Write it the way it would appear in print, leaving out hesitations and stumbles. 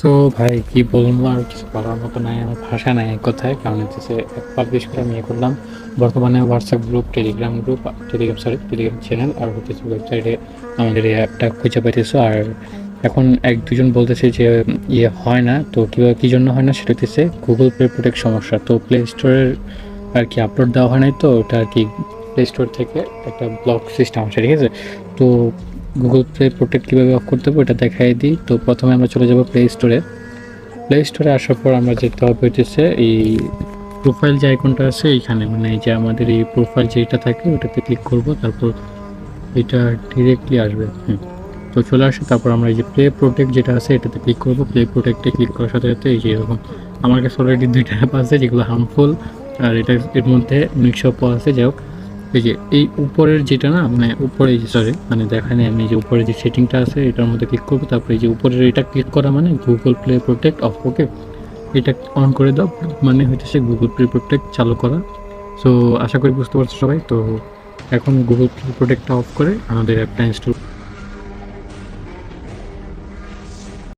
So ভাই কি বলবো, আর কিছু বলার মতো নাই, আমার ভাষা নাই এক কথায়। কারণ হচ্ছে পাবলিশ করে আমি করলাম। বর্তমানে WhatsApp group, Telegram group, Telegram channel আর হচ্ছে ওয়েবসাইটে আমাদের এই অ্যাপটা খুঁজে পাইতেছো। আর এখন এক দুজন বলতেছে যে ইয়ে হয় না, তো কীভাবে কী জন্য হয় না সেটা হচ্ছে গুগল প্লে প্রোটেক্ট সমস্যা। তো প্লে স্টোরের আর কি আপলোড দেওয়া হয় নাই, তো ওটা আর কি প্লে স্টোর থেকে একটা ব্লক সিস্টেম আছে, ঠিক আছে। তো গুগল প্লে প্রোটেক্ট কীভাবে অফ করতে হবে ওটা দেখাই দিই। তো প্রথমে আমরা চলে যাব প্লে স্টোরে আসার পর আমরা যেতে হবে হচ্ছে এই প্রোফাইল যে আইকনটা আছে এইখানে, মানে এই যে আমাদের এই প্রোফাইল যেটা থাকে ওটাতে ক্লিক করব, তারপর এটা ডিরেক্টলি আসবে। তো চলে আসে, তারপর আমরা এই যে প্লে প্রোটেক্ট যেটা আছে এটাতে ক্লিক করব। প্লে প্রোটেক্টে ক্লিক করার সাথে সাথে এই যে এরকম আমার কাছে অলরেডি দুইটা অ্যাপ আছে যেগুলো হার্মফুল, আর এর মধ্যে মিক্সআপ আছে। যাই হোক, এই যে এই উপরের যেটা না, মানে উপরে সরি মানে দেখানে আমি যে উপরে যে সেটিংটা আছে এটার মধ্যে ক্লিক করবো। তারপরে এই যে উপরের এটা ক্লিক করা মানে গুগল প্লে প্রোটেক্ট অফ, ওকে। এটা অন করে দাও মানে হইতেছে গুগল প্লে প্রোটেক্ট চালু করা। সো আশা করি বুঝতে পারছো সবাই। তো এখন গুগল প্লে প্রোটেক্টটা অফ করে আমাদের অ্যাপটা ইনস্টল